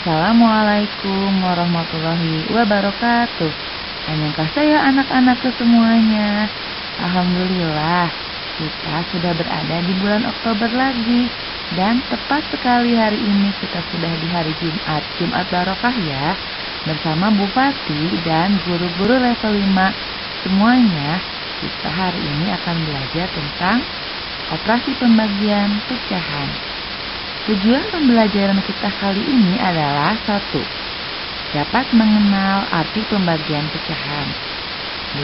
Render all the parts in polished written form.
Assalamualaikum warahmatullahi wabarakatuh. Annyeonghaseyo anak-anakku semuanya. Alhamdulillah, kita sudah berada di bulan Oktober lagi. Dan tepat sekali hari ini kita sudah di hari Jumat. Jumat Barokah ya. Bersama Bupati dan guru-guru level 5 semuanya, kita hari ini akan belajar tentang operasi pembagian pecahan. Tujuan pembelajaran kita kali ini adalah 1. Dapat mengenal arti pembagian pecahan.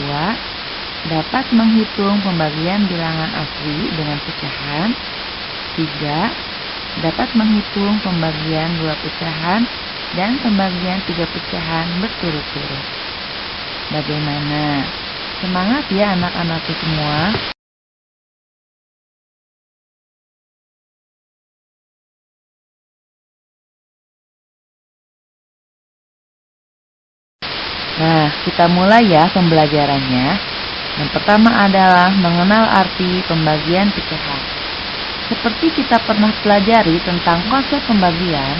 2. Dapat menghitung pembagian bilangan asli dengan pecahan. 3. Dapat menghitung pembagian 2 pecahan dan pembagian 3 pecahan berturut-turut. Bagaimana? Semangat ya anak-anakku semua. Nah, kita mulai ya pembelajarannya. Yang pertama adalah mengenal arti pembagian pecahan. Seperti kita pernah pelajari tentang konsep pembagian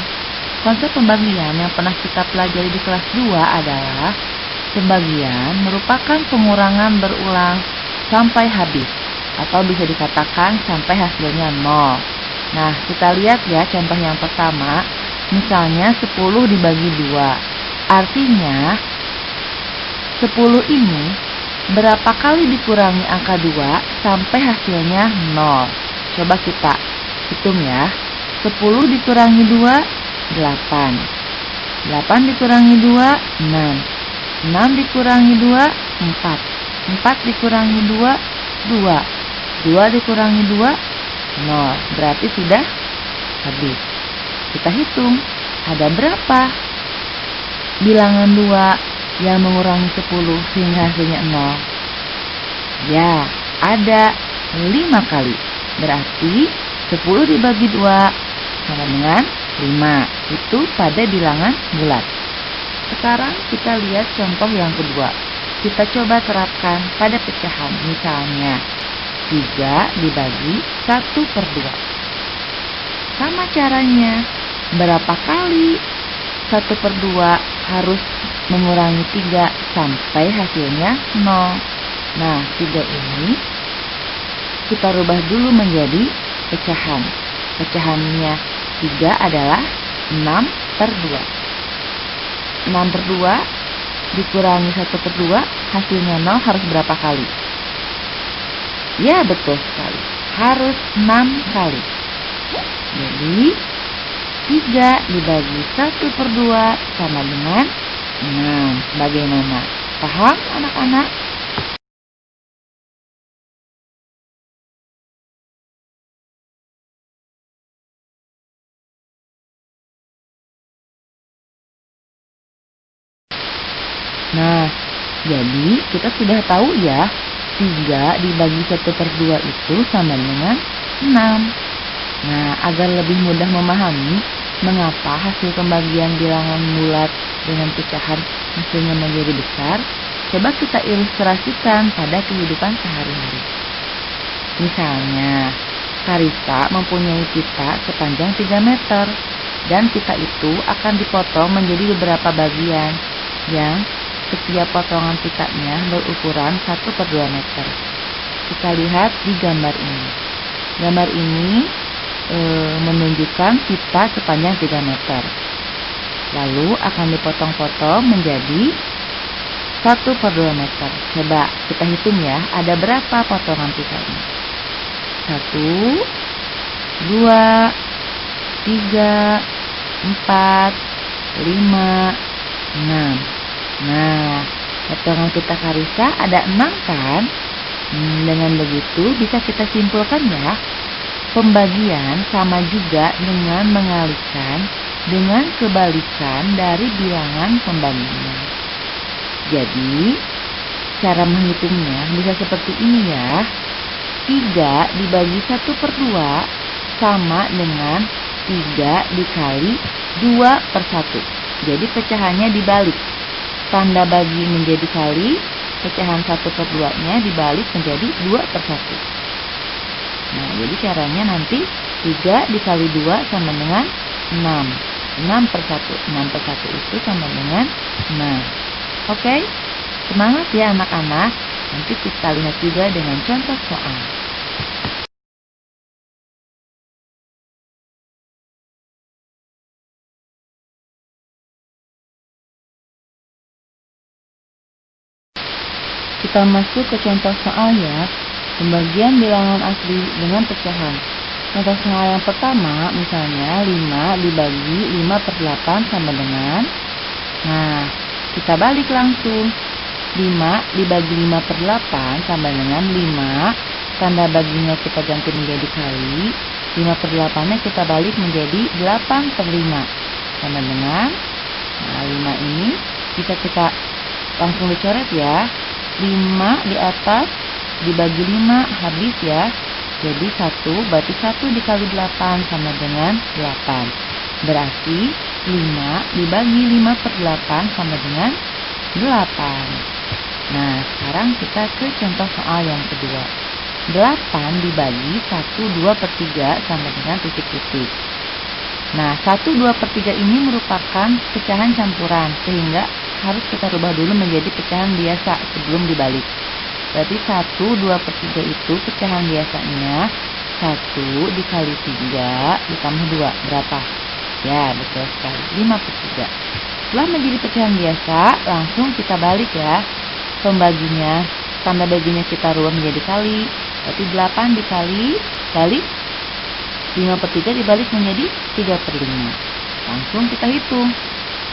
yang pernah kita pelajari di kelas 2 adalah pembagian merupakan pengurangan berulang sampai habis, atau bisa dikatakan sampai hasilnya 0. Nah, kita lihat ya contoh yang pertama, misalnya 10 dibagi 2. Artinya 10 ini berapa kali dikurangi angka 2 sampai hasilnya 0. Coba kita hitung ya. 10 dikurangi 2, 8. 8 dikurangi 2, 6. 6 dikurangi 2, 4. 4 dikurangi 2, 2. 2 dikurangi 2, 0. Berarti sudah habis. Kita hitung, ada berapa bilangan 2 yang mengurangi 10 sehingga hasilnya 0? Ya, ada 5 kali. Berarti 10 dibagi 2 sama dengan 5. Itu pada bilangan bulat. Sekarang kita lihat contoh yang kedua. Kita coba terapkan pada pecahan. Misalnya 3 dibagi 1/2. Sama caranya. Berapa kali 1/2 harus mengurangi 3 sampai hasilnya 0. Nah, 3 ini kita rubah dulu menjadi pecahan. Pecahannya 3 adalah 6/2. 6/2 dikurangi 1/2 hasilnya 0 harus berapa kali? Ya, betul sekali. Harus 6 kali. Jadi 3 dibagi 1/2 sama dengan 6. Bagaimana? Paham anak-anak? Nah, jadi kita sudah tahu ya, 3 dibagi 1/2 itu sama dengan 6. Nah, agar lebih mudah memahami mengapa hasil pembagian bilangan bulat dengan pecahan hasilnya menjadi besar, coba kita ilustrasikan pada kehidupan sehari-hari. Misalnya, Karisa mempunyai pita sepanjang 3 meter, dan pita itu akan dipotong menjadi beberapa bagian yang setiap potongan pitanya berukuran 1/2 meter. Kita lihat di gambar ini. Gambar ini menunjukkan pita sepanjang 3 meter. Lalu akan dipotong-potong menjadi 1/2 meter. Coba kita hitung ya, ada berapa potongan pita ini? 1, 2, 3, 4, 5, 6. Nah, potongan pita Karisa ada 6 kan? Dengan begitu bisa kita simpulkan ya, pembagian sama juga dengan mengalihkan dengan kebalikan dari bilangan pembagian. Jadi, cara menghitungnya bisa seperti ini ya. 3 dibagi 1/2 sama dengan 3 dikali 2/1. Jadi pecahannya dibalik. Tanda bagi menjadi kali, pecahan 1/2-nya dibalik menjadi 2/1. Nah, jadi caranya nanti 3 dikali 2 sama dengan 6. 6/1. 6/1 itu sama dengan 6. Oke? Semangat ya anak-anak. Nanti kita lihat juga dengan contoh soal. Kita masuk ke contoh soal ya. Pembagian bilangan asli dengan pecahan. Contoh soal yang pertama, misalnya 5 dibagi 5/8 sama dengan. Nah, kita balik langsung. 5 dibagi 5/8 sama dengan 5. Tanda baginya kita ganti menjadi kali. 5/8-nya kita balik menjadi 8/5 sama dengan. Nah, 5 ini bisa kita langsung dicoret ya. 5 di atas dibagi 5 habis ya. Jadi 1 berarti 1 dikali 8 sama dengan 8. Berarti 5 dibagi 5/8 sama dengan 8. Nah, sekarang kita ke contoh soal yang kedua. 8 dibagi 1/2/3 sama dengan titik-titik. Nah, 1/2/3 ini merupakan pecahan campuran, sehingga harus kita rubah dulu menjadi pecahan biasa sebelum dibalik. Berarti 1/2/3 itu pecahan biasanya 1 dikali 3 ditambah 2. Berapa? Ya, betul sekali. 5/3. Setelah menjadi pecahan biasa, langsung kita balik ya. Pembaginya, tanda baginya kita rubah menjadi kali. Berarti 8 dikali, balik. 5/3 dibalik menjadi 3/5. Langsung kita hitung.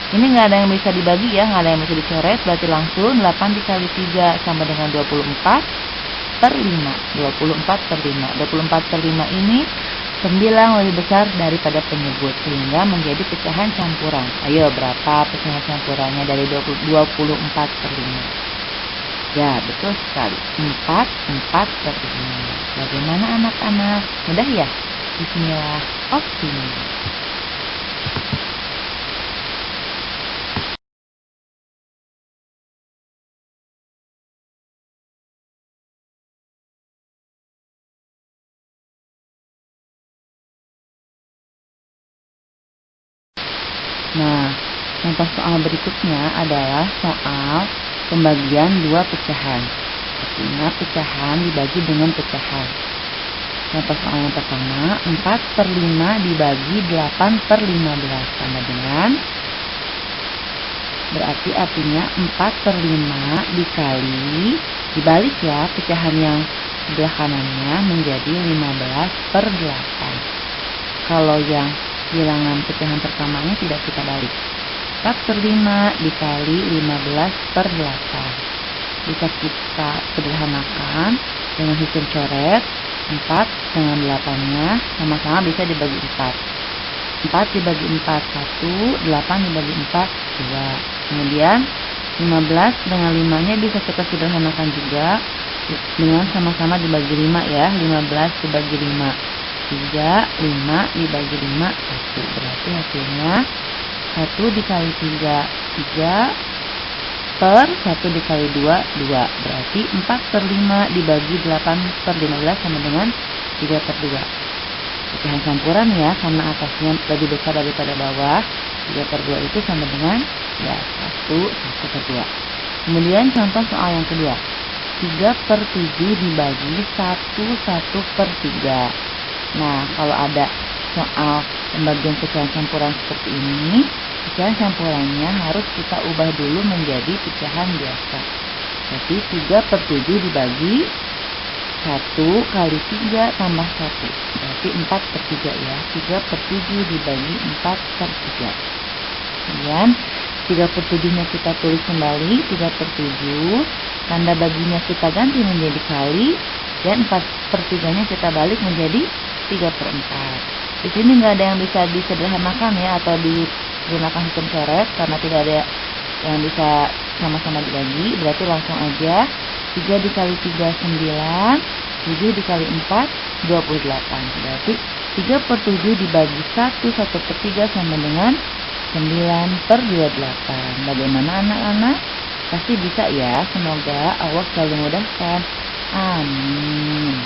Ini nggak ada yang bisa dibagi ya, nggak ada yang bisa dicoret. Berarti langsung 8 dikali 3 sama dengan 24/5. 24/5. 24/5 ini 9 lebih besar daripada penyebut, sehingga menjadi pecahan campuran. Ayo, berapa pecahan campurannya dari 24/5? Ya, betul sekali. 4/5. Bagaimana anak-anak? Mudah ya? Bismillah. Optimis. Nah, contoh soal berikutnya adalah soal pembagian 2 pecahan. Artinya pecahan dibagi dengan pecahan. Contoh soal yang pertama, 4/5 dibagi 8/15 sama dengan. Berarti artinya 4/5 dikali, dibalik ya pecahan yang sebelah kanannya menjadi 15/8. Kalau yang bilangan pecahan pertamanya tidak kita balik. 4/5 dikali 15/8. Bisa kita sederhanakan dengan hitung coret. 4 dengan 8-nya sama-sama bisa dibagi 4. 4 dibagi 4, 1. 8 dibagi 4, 2. Kemudian 15 dengan 5-nya bisa kita sederhanakan juga dengan sama-sama dibagi 5 ya. 15 dibagi 5. 3, 5 dibagi 5, 1. Berarti hasilnya 1 dikali 3, 3 per 1 dikali 2, 2. Berarti 4/5 dibagi 8/15 sama dengan 3/2. Pecahan campuran ya, karena atasnya lebih besar daripada bawah. 3/2 itu sama dengan ya 1/2. Kemudian contoh soal yang kedua. 3/7 dibagi 1/3. Nah, kalau ada soal pembagian pecahan campuran seperti ini, pecahan campurannya harus kita ubah dulu menjadi pecahan biasa. Jadi 3/7 dibagi 1 kali 3 tambah 1. Berarti 4/3 ya. 3/7 dibagi 4/3. Kemudian 3/7-nya kita tulis kembali. 3/7. Tanda baginya kita ganti menjadi kali. Dan 4/3-nya kita balik menjadi 3/4. Di sini nggak ada yang bisa disederhanakan ya, atau digunakan hitung coret karena tidak ada yang bisa sama-sama dibagi. Berarti langsung aja 3 dikali 3, 9. 7 dikali 4, 28. Berarti 3/7 dibagi 1/3 sama dengan 9/28. Bagaimana anak-anak? Pasti bisa ya. Semoga Allah selalu memudahkan. Amin.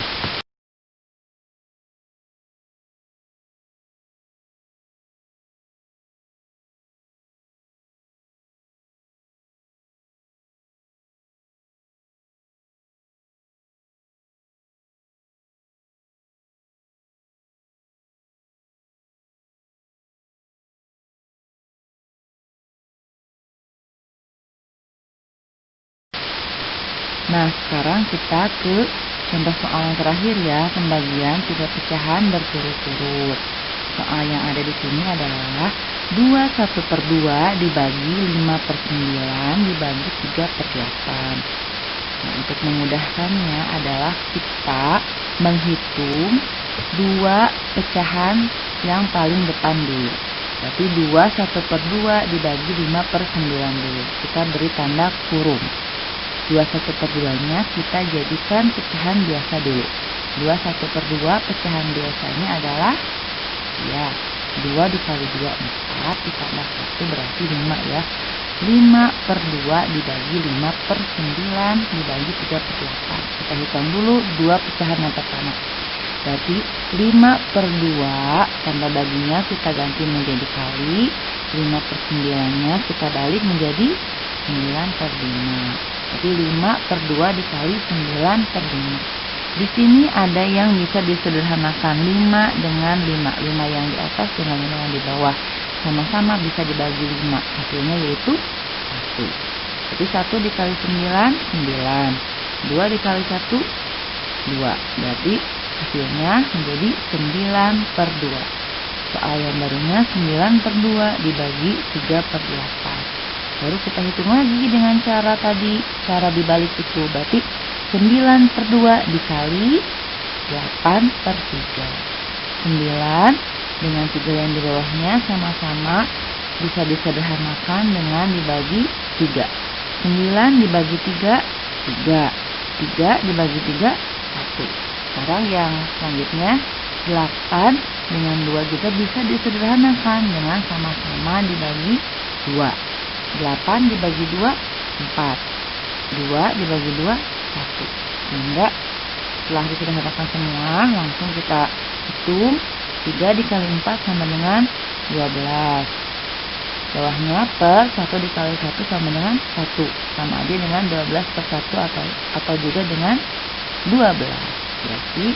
Nah, sekarang kita ke contoh soal yang terakhir ya, pembagian 3 pecahan berturut-turut. Soal yang ada di sini adalah 21/2 dibagi 5/9 dibagi 3/8. Nah, untuk memudahkannya adalah kita menghitung 2 pecahan yang paling depan dulu. Berarti 21/2 dibagi 5/9 dulu. Kita beri tanda kurung. 21/2-nya kita jadikan pecahan biasa dulu. 21/2 pecahan biasanya adalah ya 2 dikali 2 4 ditambah 1 berarti 5 ya. 5/2 dibagi 5/9 dibagi 3/8. Kita hitung dulu 2 pecahan yang pertama. Berarti 5/2 tanda baginya kita ganti menjadi kali. 5/9-nya kita balik menjadi 9/5. Jadi 5/2 dikali 9/5. Di sini ada yang bisa disederhanakan 5 dengan 5. 5 yang di atas dengan 5 yang di bawah. Sama-sama bisa dibagi 5. Hasilnya yaitu 1. Jadi 1 dikali 9, 9. 2 dikali 1, 2. Berarti hasilnya menjadi 9/2. Soal yang barunya 9/2 dibagi 3/8. Baru kita hitung lagi dengan cara tadi, cara dibalik itu. Berarti 9/2 dikali 8/3. 9 dengan 3 yang di bawahnya sama-sama bisa disederhanakan dengan dibagi 3. 9 dibagi 3, 3. 3 dibagi 3, 1. Sekarang yang selanjutnya 8 dengan 2 juga bisa disederhanakan dengan sama-sama dibagi 2. 8 dibagi 2, 4. 2 dibagi 2, 1. Sehingga setelah disederhanakan semua, langsung kita hitung 3 dikali 4 sama dengan 12. Bawahnya per 1 dikali 1 sama dengan 1. Sama aja dengan 12/1 atau juga dengan 12. Berarti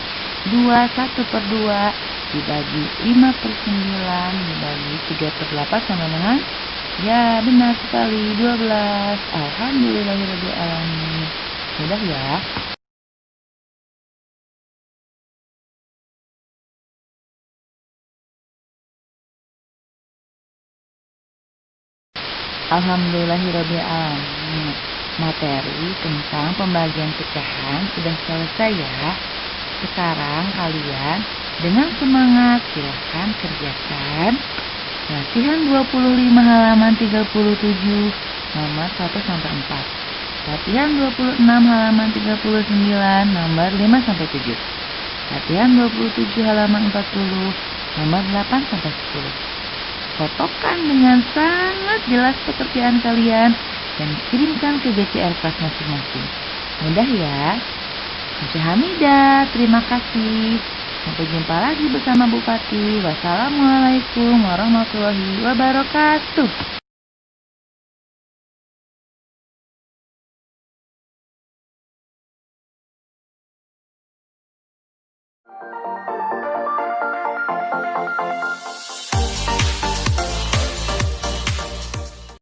21/2 dibagi 5/9 dibagi 3/8 sama dengan, ya benar sekali, 12. Alhamdulillahirrahmanirrahim. Mudah ya. Alhamdulillahirrahmanirrahim. Materi tentang pembagian pecahan sudah selesai ya. Sekarang kalian dengan semangat silahkan kerjakan latihan 25 halaman 37 nomor 1-4. Latihan 26 halaman 39 nomor 5-7. Latihan 27 halaman 40 nomor 8-10. Fotokan dengan sangat jelas pekerjaan kalian dan kirimkan ke GCR kelas masing-masing. Mudah ya. Masya Hamidah, terima kasih. Sampai jumpa lagi bersama Bupati. Wassalamualaikum warahmatullahi wabarakatuh.